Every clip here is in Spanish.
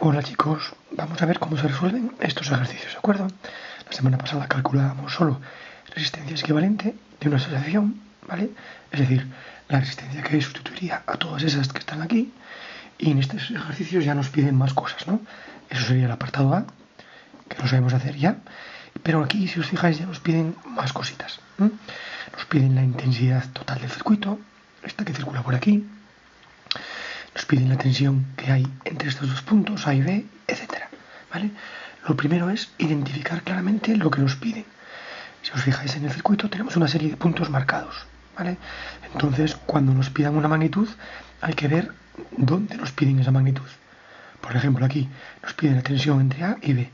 Hola chicos, vamos a ver cómo se resuelven estos ejercicios, ¿de acuerdo? La semana pasada calculábamos solo resistencia equivalente de una asociación, ¿vale? Es decir, la resistencia que sustituiría a todas esas que están aquí, y en estos ejercicios ya nos piden más cosas, ¿no? Eso sería el apartado A, que lo sabemos hacer ya, pero aquí, si os fijáis, ya nos piden más cositas. Nos piden la intensidad total del circuito, esta que circula por aquí, nos piden la tensión que hay entre estos dos puntos, A y B, etc. ¿Vale? Lo primero es identificar claramente lo que nos piden. Si os fijáis en el circuito tenemos una serie de puntos marcados, ¿vale? Entonces, cuando nos pidan una magnitud, hay que ver dónde nos piden esa magnitud. Por ejemplo, aquí nos piden la tensión entre A y B.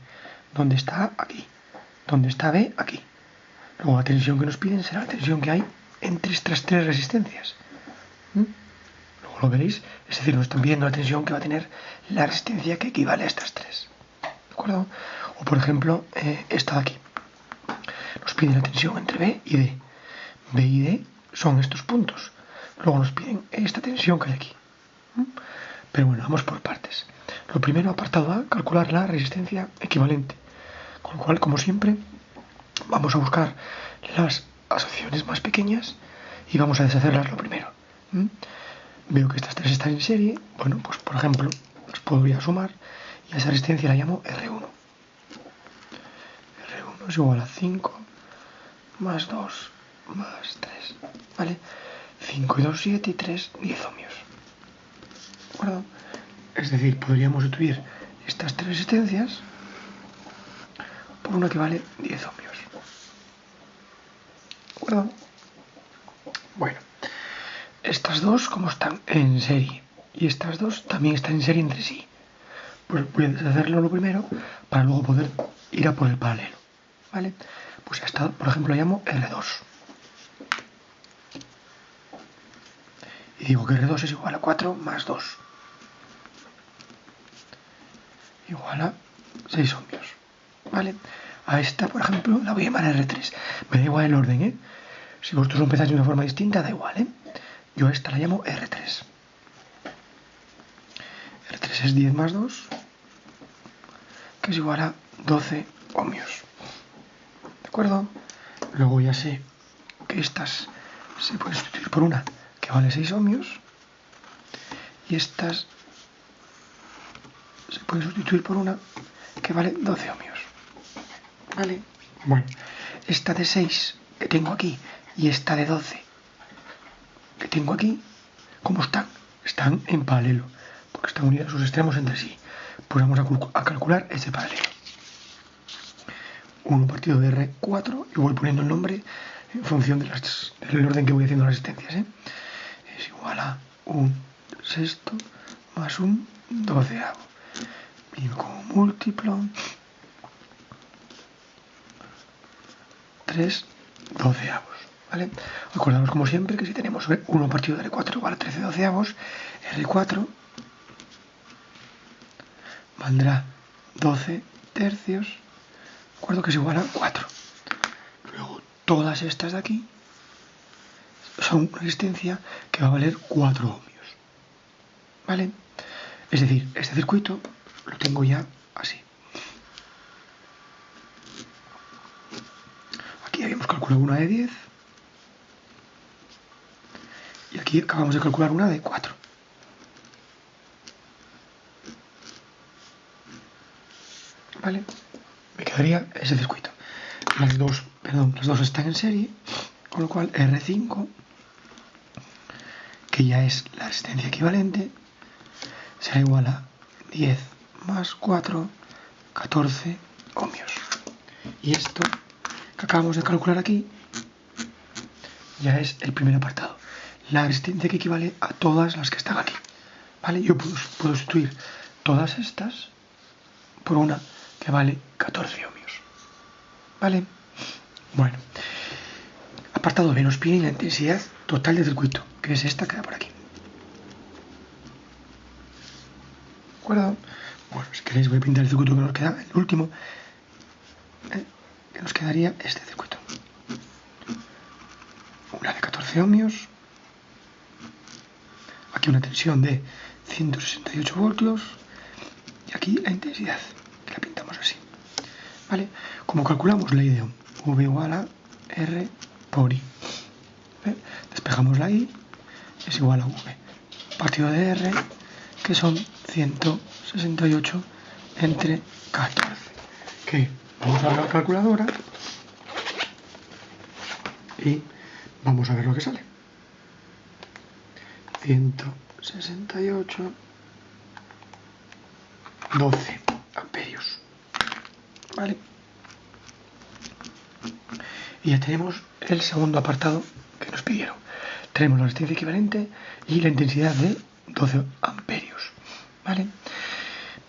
¿Dónde está A? Aquí. ¿Dónde está B? Aquí. Luego la tensión que nos piden será la tensión que hay entre estas tres resistencias. Luego lo veréis, es decir, nos están pidiendo la tensión que va a tener la resistencia que equivale a estas tres. ¿De acuerdo? O por ejemplo, esta de aquí. Nos piden la tensión entre B y D. B y D son estos puntos. Luego nos piden esta tensión que hay aquí. Pero bueno, vamos por partes. Lo primero, apartado A, calcular la resistencia equivalente. Con lo cual, como siempre, vamos a buscar las asociaciones más pequeñas y vamos a deshacerlas lo primero. Veo que estas tres están en serie. Bueno, pues por ejemplo, las podría sumar y a esa resistencia la llamo R1. R1 es igual a 5 más 2 más 3, ¿vale? 5 y 2, 7 y 3, 10 ohmios. ¿De acuerdo? Es decir, podríamos sustituir estas tres resistencias por una que vale 10 ohmios. ¿De acuerdo? Bueno, estas dos, como están en serie, y estas dos también están en serie entre sí, pues voy a deshacerlo lo primero para luego poder ir a por el paralelo, ¿vale? Pues esta, por ejemplo, la llamo R2. Y digo que R2 es igual a 4 más 2. Igual a 6 ohmios, ¿vale? A esta, por ejemplo, la voy a llamar R3. Me da igual el orden, ¿eh? Si vosotros lo empezáis de una forma distinta, da igual, ¿eh? Yo a esta la llamo R3. R3 es 10 más 2, que es igual a 12 ohmios. ¿De acuerdo? Luego ya sé que estas se pueden sustituir por una que vale 6 ohmios. Y estas se pueden sustituir por una que vale 12 ohmios. ¿Vale? Bueno, esta de 6 que tengo aquí y esta de 12 que tengo aquí, ¿cómo están? Están en paralelo, porque están unidas sus extremos entre sí. Pues vamos a calcular ese paralelo. 1 partido de R4, y voy poniendo el nombre en función del orden que voy haciendo las resistencias, ¿eh? Es igual a 1 sexto más 1 doceavo. Y como múltiplo 3 doceavos, ¿vale? Acordamos como siempre que si tenemos 1 partido de R4 igual a 13 doceavos, R4 valdrá 12 tercios, ¿de acuerdo? Que es igual a 4. Luego todas estas de aquí son resistencia que va a valer 4 ohmios, ¿vale? Es decir, este circuito lo tengo ya así. Aquí habíamos calculado una de 10 y aquí acabamos de calcular una de 4. ¿Vale? Me quedaría ese circuito. Las dos están en serie, con lo cual R5, que ya es la resistencia equivalente, será igual a 10 más 4, 14 ohmios. Y esto que acabamos de calcular aquí ya es el primer apartado. La resistencia que equivale a todas las que están aquí. ¿Vale? Yo puedo sustituir todas estas por una que vale 14 ohmios. ¿Vale? Bueno. Apartado B, nos pide la intensidad total del circuito, que es esta que da por aquí. ¿De acuerdo? Bueno, si queréis voy a pintar el circuito que nos queda, el último, que nos quedaría este circuito. Una de 14 ohmios. Aquí una tensión de 168 voltios. y aquí la intensidad, que la pintamos así. ¿Vale? Como calculamos la I de ohm, V igual a R por I. Despejamos la I, es igual a V partido de R, que son 168 entre 14. Que vamos a la calculadora y vamos a ver lo que sale. 168, 12 amperios. ¿Vale? Y ya tenemos el segundo apartado que nos pidieron. Tenemos la resistencia equivalente y la intensidad de 12 amperios. ¿Vale?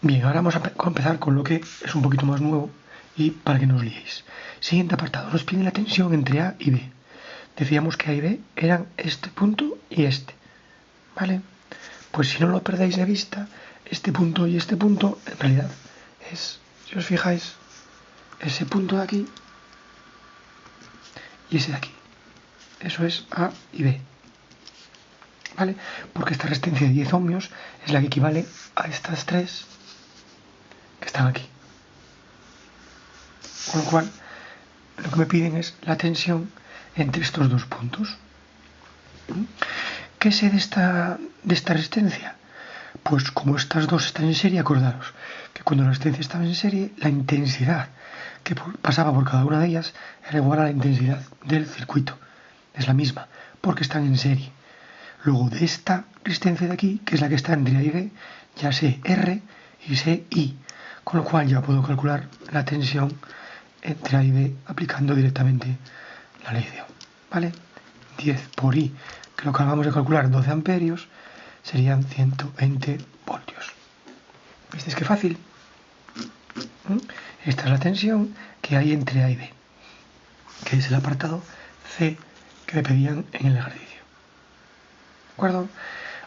Bien, ahora vamos a empezar con lo que es un poquito más nuevo y para que no os liéis. Siguiente apartado, nos piden la tensión entre A y B. Decíamos que A y B eran este punto y este. ¿Vale? Pues si no lo perdéis de vista, este punto y este punto en realidad es, si os fijáis, ese punto de aquí y ese de aquí. Eso es A y B. ¿Vale? Porque esta resistencia de 10 ohmios es la que equivale a estas tres que están aquí. Con lo cual, lo que me piden es la tensión entre estos dos puntos. ¿Qué sé de esta resistencia? Pues como estas dos están en serie, acordaros que cuando la resistencia estaba en serie, la intensidad que pasaba por cada una de ellas era igual a la intensidad del circuito. Es la misma, porque están en serie. Luego de esta resistencia de aquí, que es la que está entre A y B, ya sé R y sé I, con lo cual ya puedo calcular la tensión entre A y B aplicando directamente la ley de Ohm. ¿Vale? 10 por I, que lo que acabamos de calcular, 12 amperios, serían 120 voltios. ¿Visteis qué fácil? Esta es la tensión que hay entre A y B, que es el apartado C que me pedían en el ejercicio. ¿De acuerdo?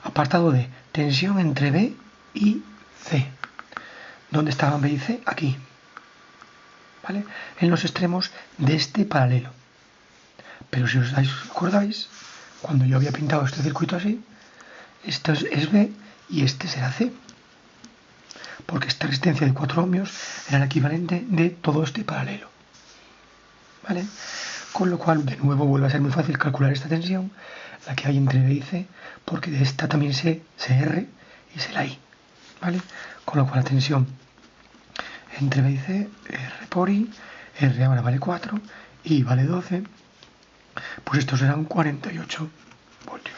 Apartado D, tensión entre B y C. ¿Dónde estaban B y C? Aquí. ¿Vale? En los extremos de este paralelo. Pero si os acordáis, cuando yo había pintado este circuito así, esto es B y este será C. Porque esta resistencia de 4 ohmios era el equivalente de todo este paralelo. ¿Vale? Con lo cual, de nuevo, vuelve a ser muy fácil calcular esta tensión, la que hay entre B y C, porque de esta también sé R y sé la I. ¿Vale? Con lo cual la tensión entre B y C, R por I, R ahora vale 4, I vale 12, pues estos serán 48 voltios.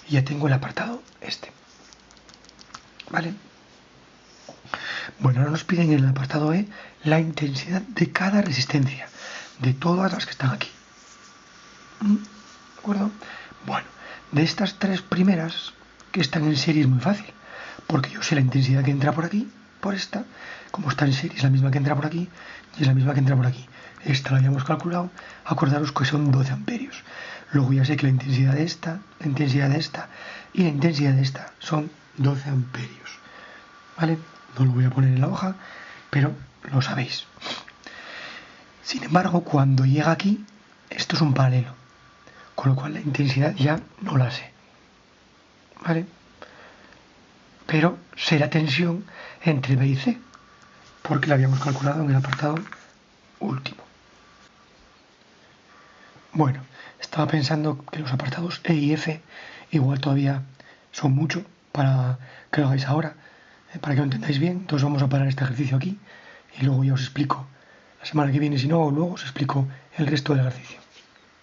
Y ya tengo el apartado este. ¿Vale? Bueno, ahora nos piden en el apartado E la intensidad de cada resistencia, de todas las que están aquí. ¿De acuerdo? Bueno, de estas tres primeras que están en serie es muy fácil, porque yo sé la intensidad que entra por aquí, por esta, como está en serie es la misma que entra por aquí y es la misma que entra por aquí. Esta la habíamos calculado, acordaros que son 12 amperios. Luego ya sé que la intensidad de esta, la intensidad de esta y la intensidad de esta son 12 amperios. ¿Vale? No lo voy a poner en la hoja, pero lo sabéis. Sin embargo, cuando llega aquí, esto es un paralelo, con lo cual la intensidad ya no la sé. ¿Vale? Pero sé la tensión entre B y C, porque la habíamos calculado en el apartado último. Bueno, estaba pensando que los apartados E y F igual todavía son mucho para que lo hagáis ahora, para que lo entendáis bien. Entonces vamos a parar este ejercicio aquí y luego ya os explico la semana que viene, si no, o luego os explico el resto del ejercicio.